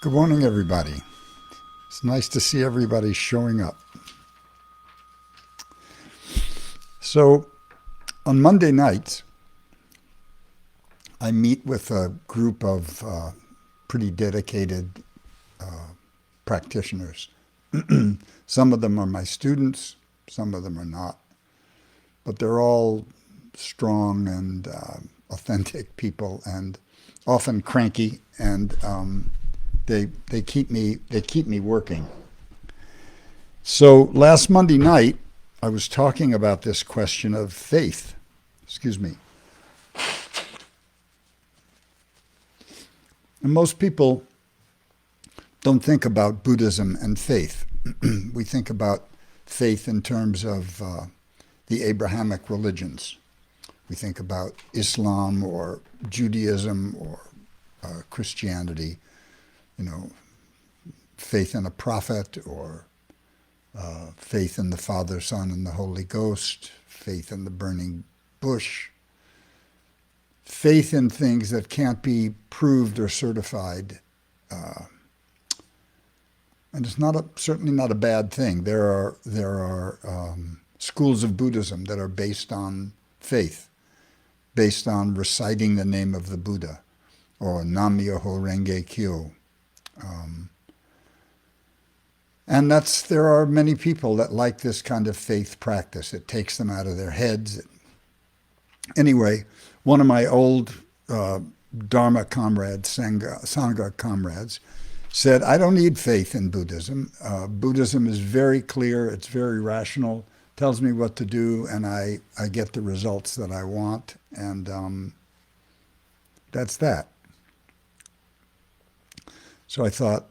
Good morning, everybody. It's nice to see everybody showing up. So, on Monday nights, I meet with a group of pretty dedicated practitioners. Some of them are my students, some of them are not, but they're all strong and authentic people, and often cranky, and they keep me working. So last Monday night, I was talking about this question of faith. Excuse me. And most people don't think about Buddhism and faith. We think about faith in terms of the Abrahamic religions. We think about Islam or Judaism or Christianity, faith in a prophet or faith in the Father, Son, and the Holy Ghost, faith in the burning bush, faith in things that can't be proved or certified. And it's certainly not a bad thing. There are schools of Buddhism that are based on faith, based on reciting the name of the Buddha, or Nam-myoho Renge Kyo. And there are many people that like this kind of faith practice. It takes them out of their heads. Anyway, one of my old Dharma comrades, Sangha comrades, said, I don't need faith in Buddhism. Buddhism is very clear, it's very rational, tells me what to do, and I get the results that I want, and that's that. So I thought,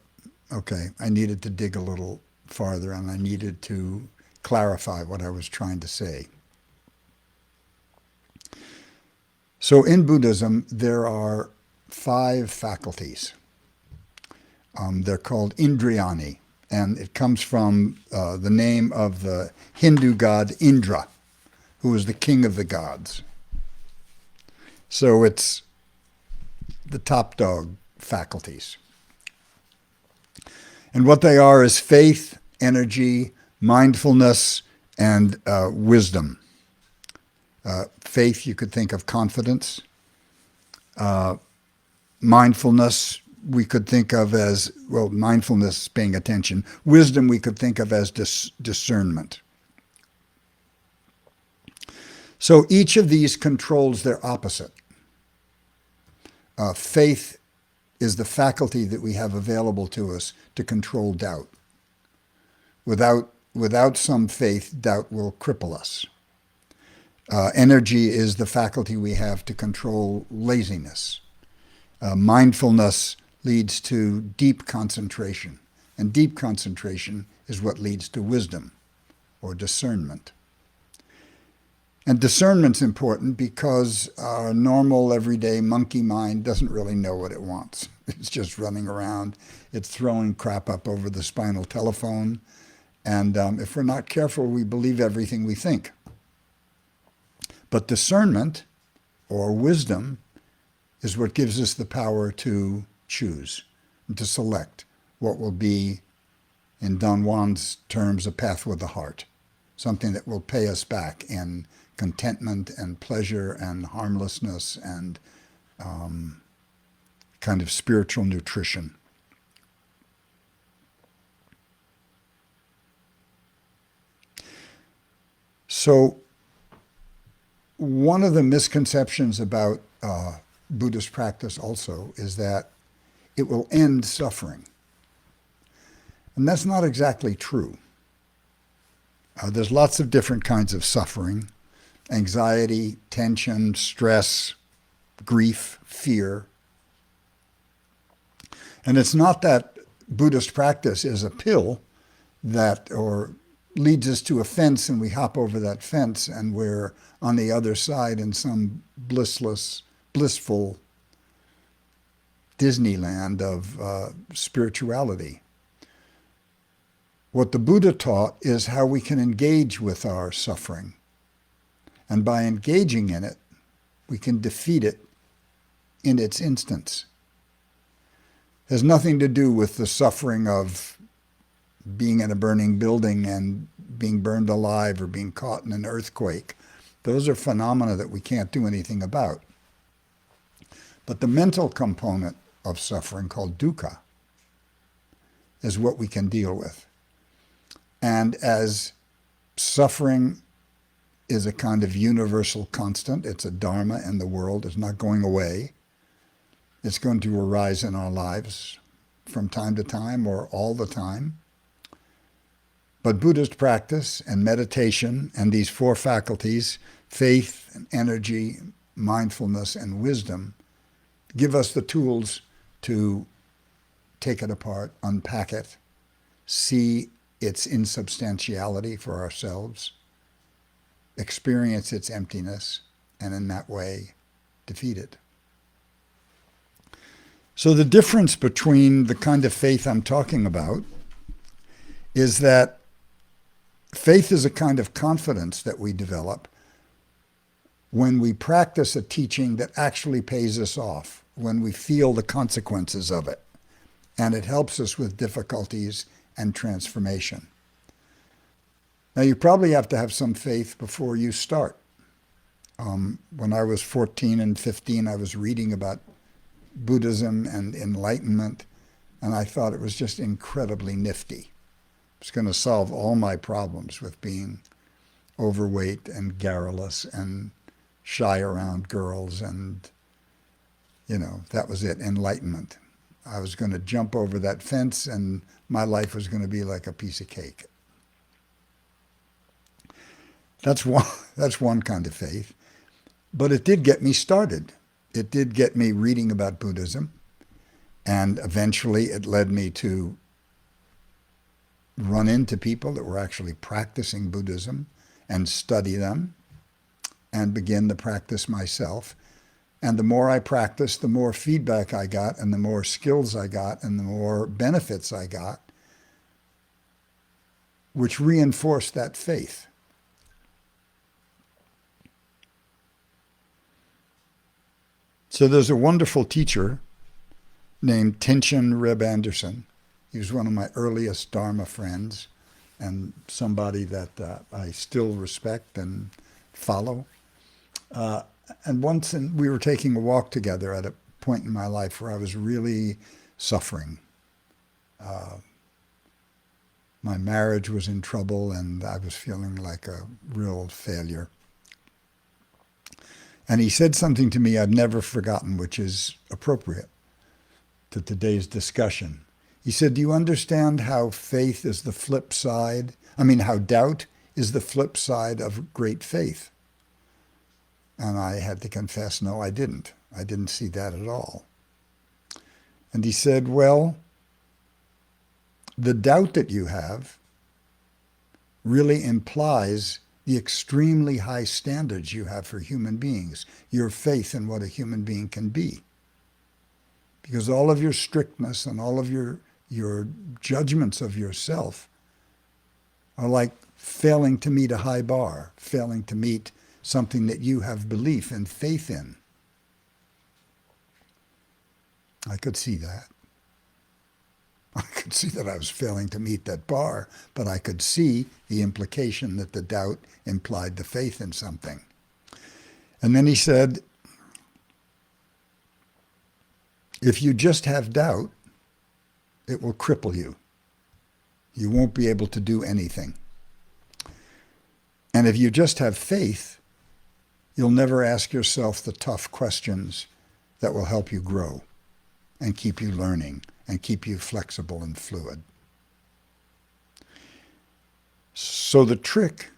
okay, I needed to dig a little farther, and I needed to clarify what I was trying to say. So in Buddhism, there are 5 faculties. They're called Indriyani, and it comes from the name of the Hindu god Indra, who is the king of the gods. So it's the top dog faculties. And what they are is faith, energy, mindfulness, and wisdom. Faith, you could think of confidence. Mindfulness, we could think of as, mindfulness, paying attention. Wisdom, we could think of as discernment. So each of these controls their opposite. Faith is the faculty that we have available to us to control doubt. Without some faith, doubt will cripple us. Energy is the faculty we have to control laziness. Mindfulness leads to deep concentration, and deep concentration is what leads to wisdom or discernment. And discernment's important because our normal, everyday monkey mind doesn't really know what it wants. It's just running around. It's throwing crap up over the spinal telephone. And if we're not careful, we believe everything we think. But discernment, or wisdom, is what gives us the power to choose and to select what will be, in Don Juan's terms, a path with the heart, something that will pay us back in contentment and pleasure and harmlessness and kind of spiritual nutrition. So one of the misconceptions about Buddhist practice also is that it will end suffering. And that's not exactly true. There's lots of different kinds of suffering: anxiety, tension, stress, grief, fear. And it's not that Buddhist practice is a pill or leads us to a fence and we hop over that fence and we're on the other side in some blissful Disneyland of spirituality. What the Buddha taught is how we can engage with our suffering. And by engaging in it, we can defeat it in its instance. has nothing to do with the suffering of being in a burning building and being burned alive or being caught in an earthquake. Those are phenomena that we can't do anything about. But the mental component of suffering, called dukkha, is what we can deal with. And as suffering is a kind of universal constant, it's a dharma in the world, it's not going away. It's going to arise in our lives from time to time or all the time. But Buddhist practice and meditation and these four faculties, faith and energy, mindfulness and wisdom, give us the tools to take it apart, unpack it, see its insubstantiality for ourselves, experience its emptiness, and in that way defeat it. So the difference between the kind of faith I'm talking about is that faith is a kind of confidence that we develop when we practice a teaching that actually pays us off, when we feel the consequences of it, and it helps us with difficulties and transformation. Now, you probably have to have some faith before you start. When I was 14 and 15, I was reading about Buddhism and enlightenment, and I thought it was just incredibly nifty. It was going to solve all my problems with being overweight and garrulous and shy around girls, and, that was it, enlightenment. I was going to jump over that fence and my life was going to be like a piece of cake. That's one kind of faith. But it did get me started. It did get me reading about Buddhism, and eventually it led me to run into people that were actually practicing Buddhism and study them and begin the practice myself. And the more I practiced, the more feedback I got, and the more skills I got, and the more benefits I got, which reinforced that faith. So there's a wonderful teacher named Tenshin Reb Anderson. He was one of my earliest Dharma friends and somebody that I still respect and follow. And once we were taking a walk together at a point in my life where I was really suffering. My marriage was in trouble and I was feeling like a real failure. And he said something to me I've never forgotten, which is appropriate to today's discussion. He said, "Do you understand how faith is the flip side? How doubt is the flip side of great faith?" And I had to confess, no, I didn't. I didn't see that at all. And he said, well, the doubt that you have really implies the extremely high standards you have for human beings, your faith in what a human being can be. Because all of your strictness and all of your judgments of yourself are like failing to meet a high bar, failing to meet something that you have belief and faith in. I could see that. I could see that I was failing to meet that bar, but I could see the implication that the doubt implied the faith in something. And then he said, if you just have doubt, it will cripple you. You won't be able to do anything. And if you just have faith, you'll never ask yourself the tough questions that will help you grow and keep you learning and keep you flexible and fluid. So the trick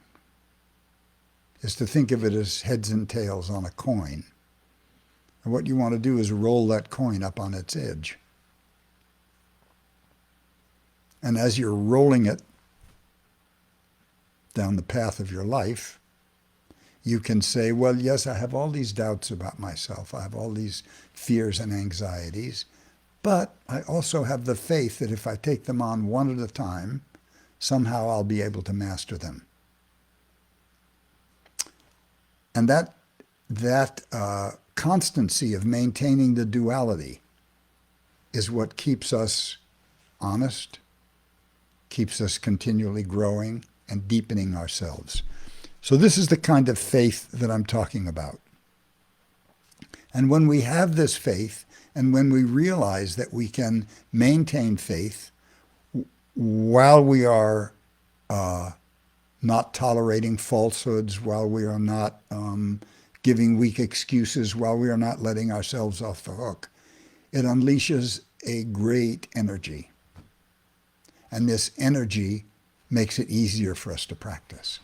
is to think of it as heads and tails on a coin. And what you want to do is roll that coin up on its edge. And as you're rolling it down the path of your life, you can say, well, yes, I have all these doubts about myself. I have all these fears and anxieties. But I also have the faith that if I take them on one at a time, somehow I'll be able to master them. And that constancy of maintaining the duality is what keeps us honest, keeps us continually growing and deepening ourselves. So this is the kind of faith that I'm talking about. And when we have this faith, and when we realize that we can maintain faith while we are not tolerating falsehoods, while we are not giving weak excuses, while we are not letting ourselves off the hook, it unleashes a great energy. And this energy makes it easier for us to practice.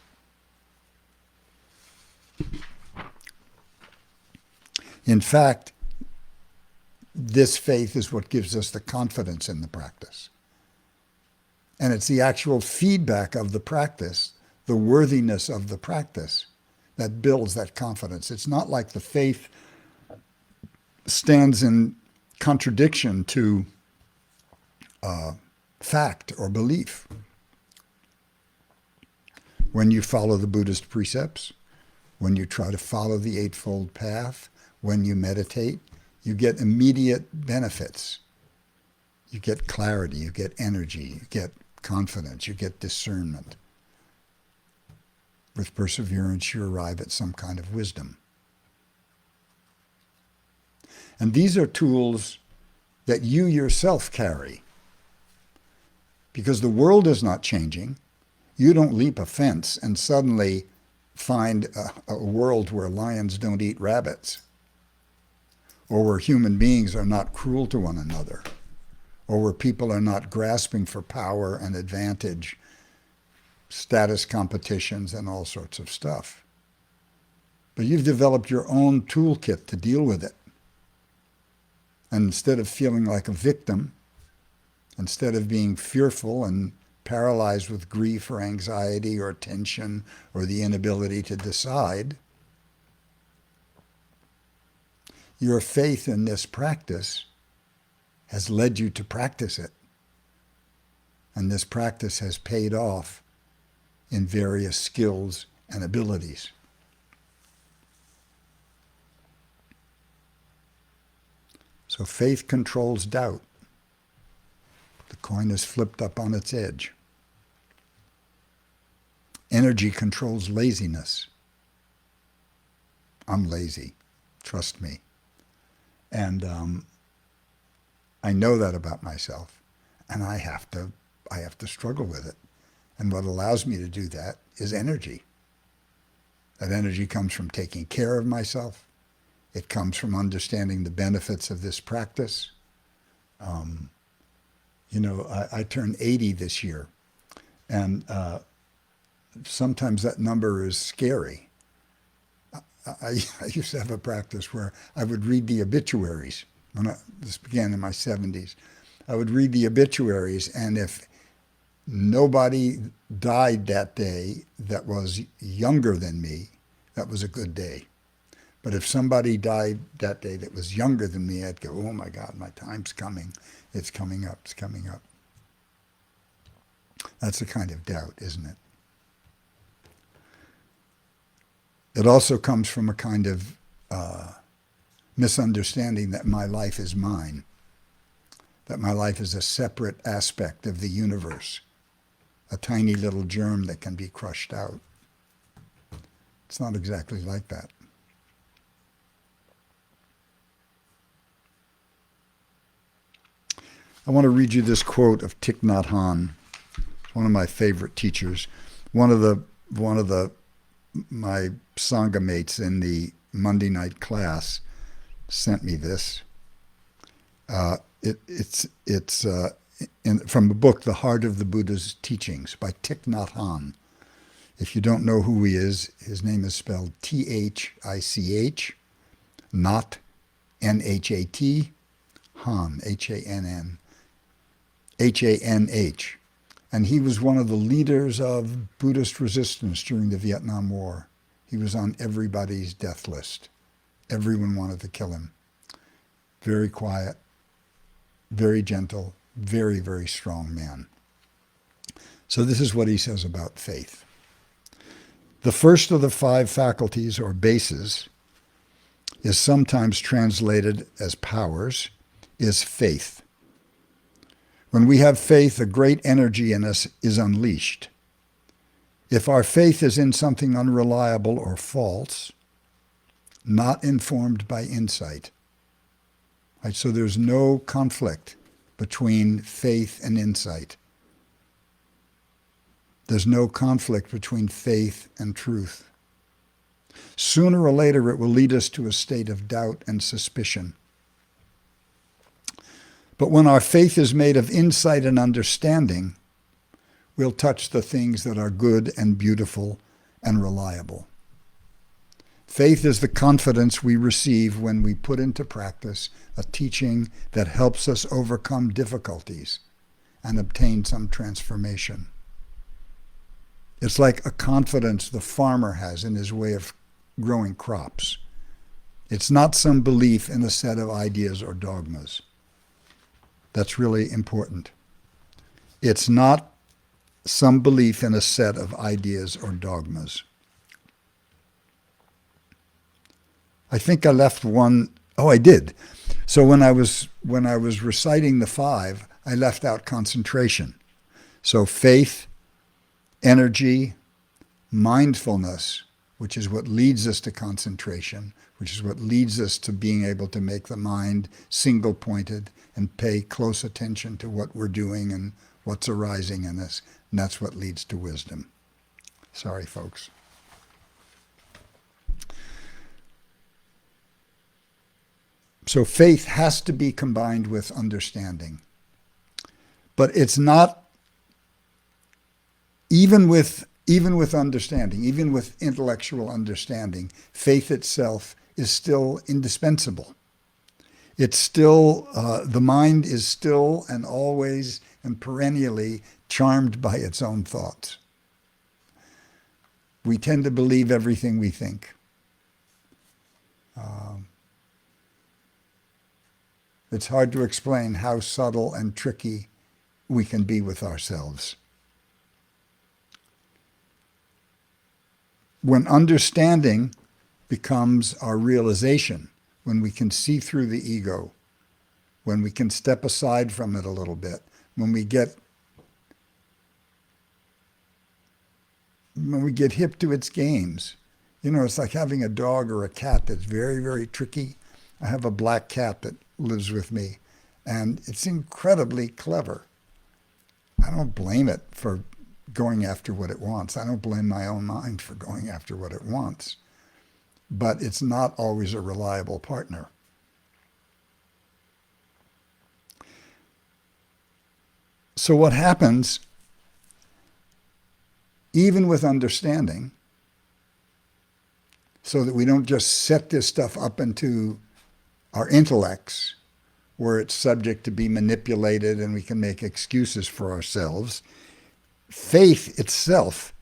In fact, this faith is what gives us the confidence in the practice. And it's the actual feedback of the practice, the worthiness of the practice, that builds that confidence. It's not like the faith stands in contradiction to fact or belief. When you follow the Buddhist precepts, when you try to follow the Eightfold Path, when you meditate, you get immediate benefits. You get clarity, you get energy, you get confidence, you get discernment. With perseverance, you arrive at some kind of wisdom. And these are tools that you yourself carry. Because the world is not changing. You don't leap a fence and suddenly find a world where lions don't eat rabbits, or where human beings are not cruel to one another, or where people are not grasping for power and advantage, status competitions, and all sorts of stuff. But you've developed your own toolkit to deal with it. And instead of feeling like a victim, instead of being fearful and paralyzed with grief or anxiety or tension or the inability to decide, your faith in this practice has led you to practice it. And this practice has paid off in various skills and abilities. So faith controls doubt. The coin is flipped up on its edge. Energy controls laziness. I'm lazy, trust me. And I know that about myself, and I have to struggle with it. And what allows me to do that is energy. That energy comes from taking care of myself. It comes from understanding the benefits of this practice. I turned 80 this year, and sometimes that number is scary. I used to have a practice where I would read the obituaries. This began in my 70s. I would read the obituaries, and if nobody died that day that was younger than me, that was a good day. But if somebody died that day that was younger than me, I'd go, oh my God, my time's coming. It's coming up, it's coming up. That's a kind of doubt, isn't it? It also comes from a kind of misunderstanding that my life is mine, that my life is a separate aspect of the universe, a tiny little germ that can be crushed out. It's not exactly like that. I want to read you this quote of Thich Nhat Hanh, one of my favorite teachers. One of my Sangha mates in the Monday night class sent me this. It's from the book The Heart of the Buddha's Teachings by Thich Nhat Hanh. If you don't know who he is, his name is spelled T-H-I-C-H, Nhat, N-H-A-T, Hanh, H-A-N-N, H-A-N-H. And he was one of the leaders of Buddhist resistance during the Vietnam War. He was on everybody's death list. Everyone wanted to kill him. Very quiet, very gentle, very, very strong man. So this is what he says about faith. The first of the 5 faculties, or bases, is sometimes translated as powers, is faith. When we have faith, a great energy in us is unleashed. If our faith is in something unreliable or false, not informed by insight, right? So there's no conflict between faith and insight. There's no conflict between faith and truth. Sooner or later, it will lead us to a state of doubt and suspicion. But when our faith is made of insight and understanding, we'll touch the things that are good and beautiful and reliable. Faith is the confidence we receive when we put into practice a teaching that helps us overcome difficulties and obtain some transformation. It's like a confidence the farmer has in his way of growing crops. It's not some belief in a set of ideas or dogmas. That's really important. It's not some belief in a set of ideas or dogmas. I think I left one. Oh, I did. So when I was reciting the 5, I left out concentration. So faith, energy, mindfulness, which is what leads us to concentration, which is what leads us to being able to make the mind single-pointed and pay close attention to what we're doing and what's arising in us. And that's what leads to wisdom. Sorry, folks. So faith has to be combined with understanding. But it's not, even with understanding, even with intellectual understanding, faith itself is still indispensable. It's still, the mind is still and always and perennially charmed by its own thoughts. We tend to believe everything we think. It's hard to explain how subtle and tricky we can be with ourselves. When understanding becomes our realization, when we can see through the ego, when we can step aside from it a little bit, when we get hip to its games. You know, it's like having a dog or a cat that's very, very tricky. I have a black cat that lives with me, and it's incredibly clever. I don't blame it for going after what it wants. I don't blame my own mind for going after what it wants. But it's not always a reliable partner. So what happens, even with understanding, so that we don't just set this stuff up into our intellects, where it's subject to be manipulated and we can make excuses for ourselves, faith itself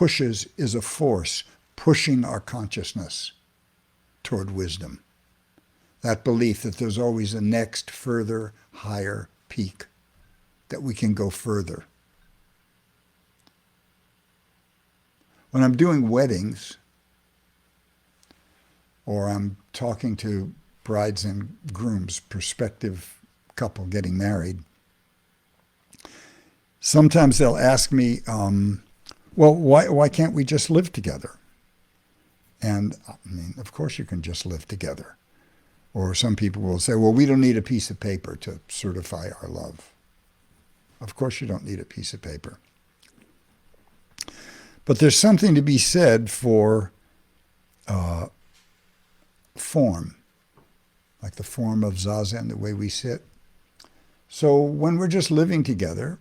is a force pushing our consciousness toward wisdom. That belief that there's always a next, further, higher peak, that we can go further. When I'm doing weddings, or I'm talking to brides and grooms, prospective couple getting married, sometimes they'll ask me, well, why can't we just live together? And I mean, of course you can just live together. Or some people will say, well, we don't need a piece of paper to certify our love. Of course you don't need a piece of paper. But there's something to be said for form, like the form of zazen, the way we sit. So when we're just living together,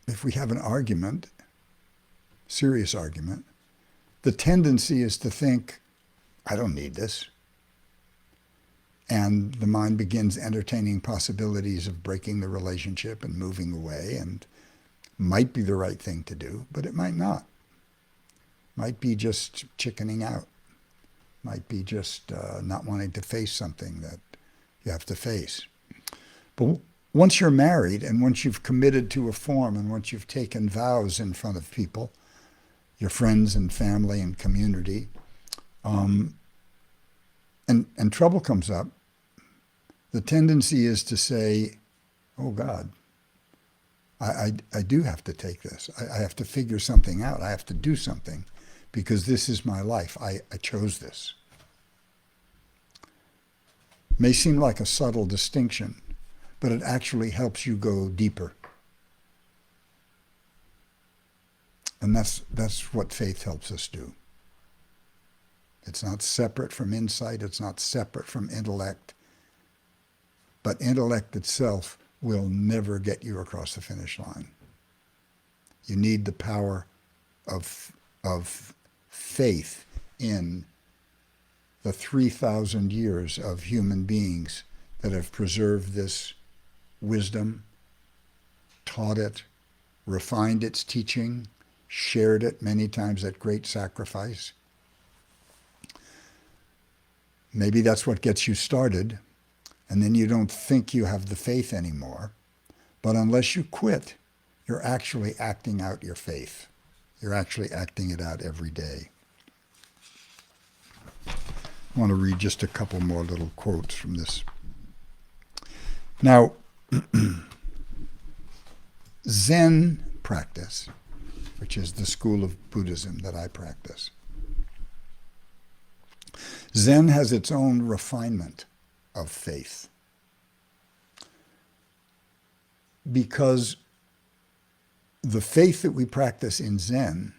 if we have an argument, serious argument, the tendency is to think, I don't need this. And the mind begins entertaining possibilities of breaking the relationship and moving away, and might be the right thing to do, but it might not. Might be just chickening out. Might be just not wanting to face something that you have to face. But once you're married, and once you've committed to a form, and once you've taken vows in front of people, your friends and family and community, and trouble comes up, the tendency is to say, oh God, I do have to take this. I have to figure something out. I have to do something because this is my life. I chose this. May seem like a subtle distinction, but it actually helps you go deeper. And that's what faith helps us do. It's not separate from insight. It's not separate from intellect. But intellect itself will never get you across the finish line. You need the power of faith in the 3,000 years of human beings that have preserved this wisdom, taught it, refined its teaching, shared it many times at great sacrifice. Maybe that's what gets you started, and then you don't think you have the faith anymore. But unless you quit, you're actually acting out your faith. You're actually acting it out every day. I want to read just a couple more little quotes from this. Now, Zen practice, which is the school of Buddhism that I practice, Zen has its own refinement of faith. Because the faith that we practice in Zen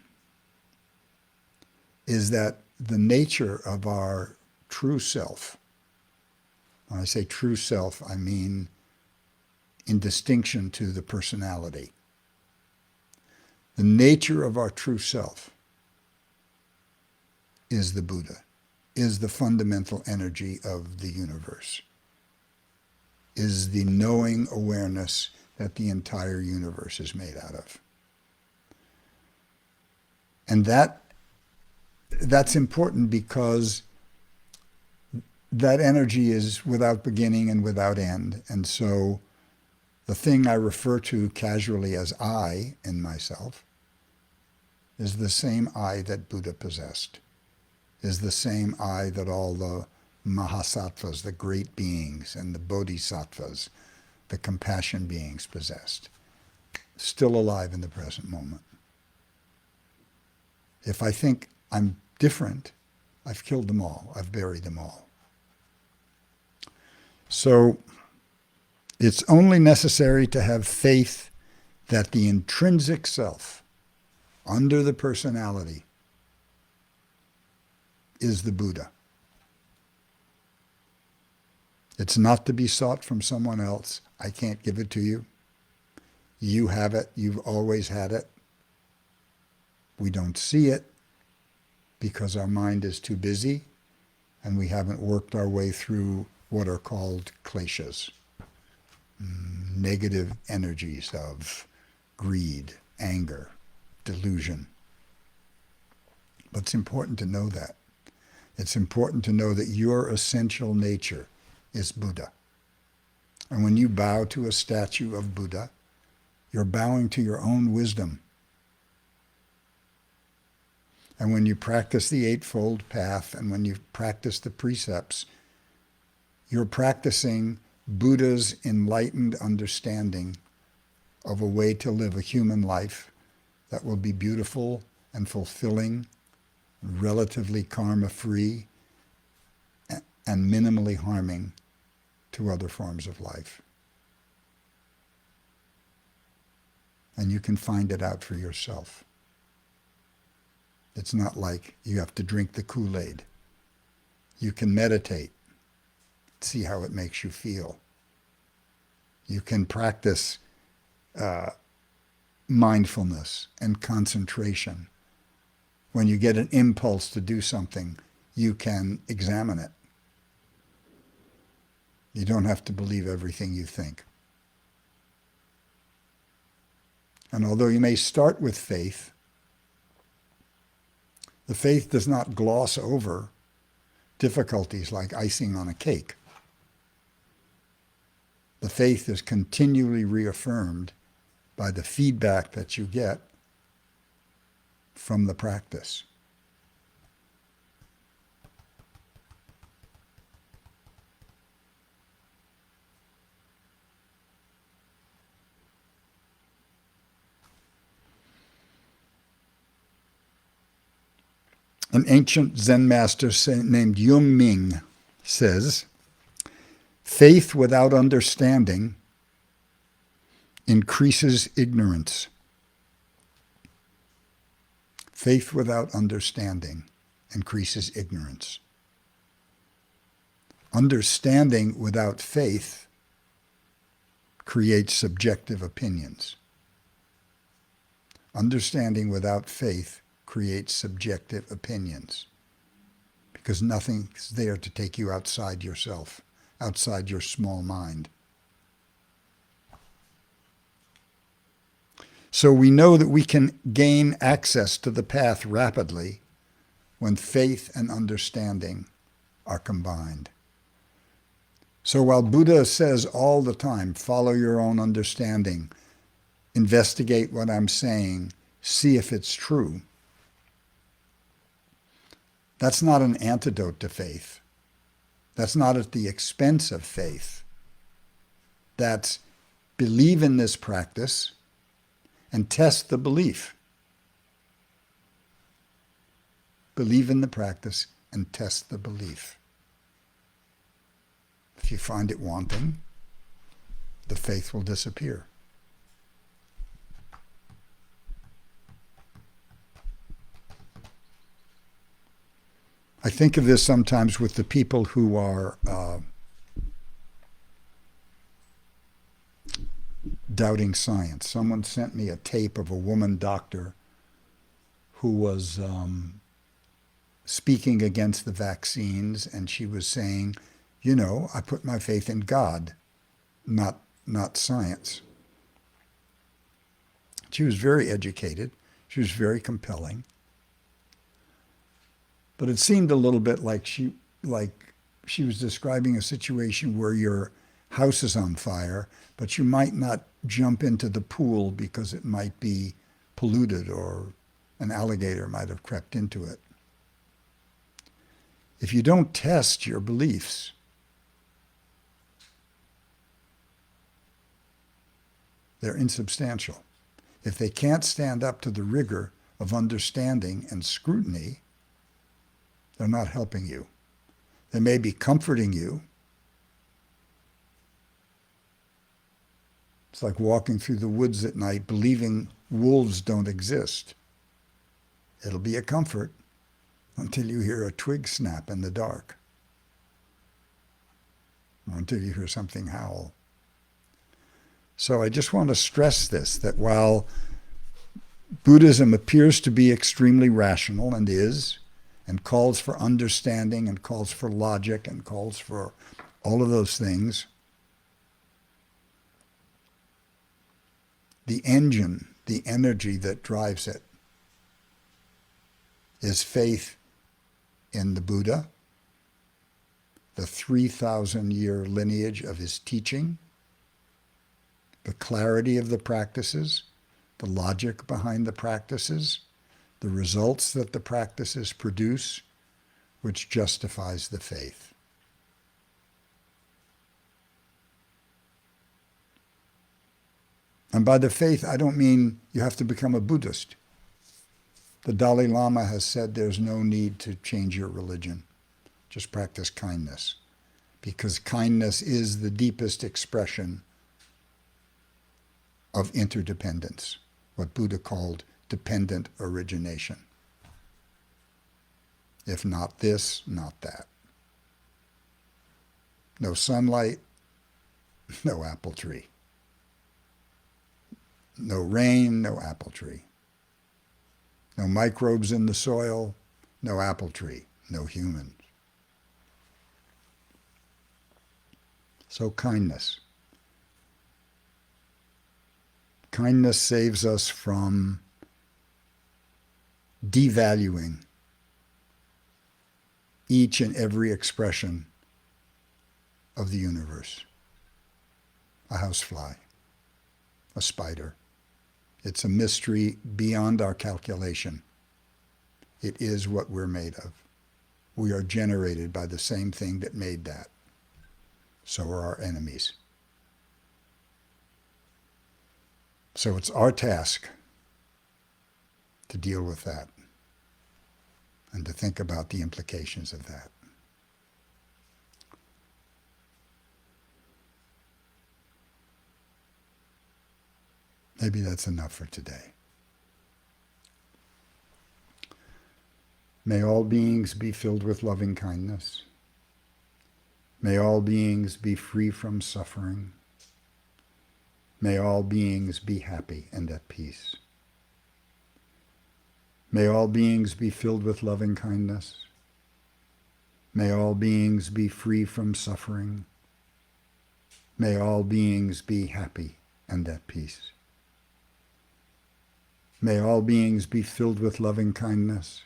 is that the nature of our true self, when I say true self, I mean in distinction to the personality. The nature of our true self is the Buddha, is the fundamental energy of the universe, is the knowing awareness that the entire universe is made out of. And that's important because that energy is without beginning and without end. And so the thing I refer to casually as I in myself is the same I that Buddha possessed, is the same I that all the mahasattvas, the great beings, and the bodhisattvas, the compassion beings possessed, still alive in the present moment. If I think I'm different, I've killed them all, I've buried them all. So it's only necessary to have faith that the intrinsic self, under the personality, is the Buddha. It's not to be sought from someone else. I can't give it to you. You have it. You've always had it. We don't see it because our mind is too busy and we haven't worked our way through what are called kleshas, negative energies of greed, anger, delusion. But it's important to know that. It's important to know that your essential nature is Buddha. And when you bow to a statue of Buddha, you're bowing to your own wisdom. And when you practice the Eightfold Path and when you practice the precepts, you're practicing Buddha's enlightened understanding of a way to live a human life that will be beautiful and fulfilling, relatively karma-free, and minimally harming to other forms of life. And you can find it out for yourself. It's not like you have to drink the Kool-Aid. You can meditate, see how it makes you feel. You can practice mindfulness and concentration. When you get an impulse to do something, you can examine it. You don't have to believe everything you think. And although you may start with faith, the faith does not gloss over difficulties like icing on a cake. The faith is continually reaffirmed by the feedback that you get from the practice. An ancient Zen master named Jung Ming says, faith without understanding increases ignorance. Faith without understanding increases ignorance. Understanding without faith creates subjective opinions. Understanding without faith creates subjective opinions because nothing's there to take you outside yourself, outside your small mind. So we know that we can gain access to the path rapidly when faith and understanding are combined. So while Buddha says all the time, follow your own understanding, investigate what I'm saying, see if it's true, that's not an antidote to faith. That's not at the expense of faith. That's believe in this practice and test the belief. Believe in the practice and test the belief. If you find it wanting, the faith will disappear. I think of this sometimes with the people who are doubting science. Someone sent me a tape of a woman doctor who was speaking against the vaccines, and she was saying, I put my faith in God, not science. She was very educated. She was very compelling. But it seemed a little bit like she was describing a situation where your house is on fire, but you might not jump into the pool because it might be polluted or an alligator might have crept into it. If you don't test your beliefs, they're insubstantial. If they can't stand up to the rigor of understanding and scrutiny, they're not helping you. They may be comforting you. It's like walking through the woods at night believing wolves don't exist. It'll be a comfort until you hear a twig snap in the dark, or until you hear something howl. So I just want to stress this, that while Buddhism appears to be extremely rational, and is, and calls for understanding, and calls for logic, and calls for all of those things, the engine, the energy that drives it, is faith in the Buddha, the 3,000-year lineage of his teaching, the clarity of the practices, the logic behind the practices, the results that the practices produce, which justifies the faith. And by the faith, I don't mean you have to become a Buddhist. The Dalai Lama has said there's no need to change your religion. Just practice kindness, because kindness is the deepest expression of interdependence, what Buddha called dependent origination. If not this, not that. No sunlight, no apple tree. No rain, no apple tree. No microbes in the soil, no apple tree, no humans. So kindness. Kindness saves us from devaluing each and every expression of the universe. A housefly, a spider. It's a mystery beyond our calculation. It is what we're made of. We are generated by the same thing that made that. So are our enemies. So it's our task to deal with that. and to think about the implications of that. Maybe that's enough for today. May all beings be filled with loving kindness. May all beings be free from suffering. May all beings be happy and at peace. May all beings be filled with loving kindness. May all beings be free from suffering. May all beings be happy and at peace. May all beings be filled with loving kindness.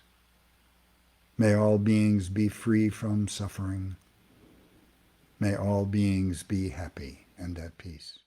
May all beings be free from suffering. May all beings be happy and at peace.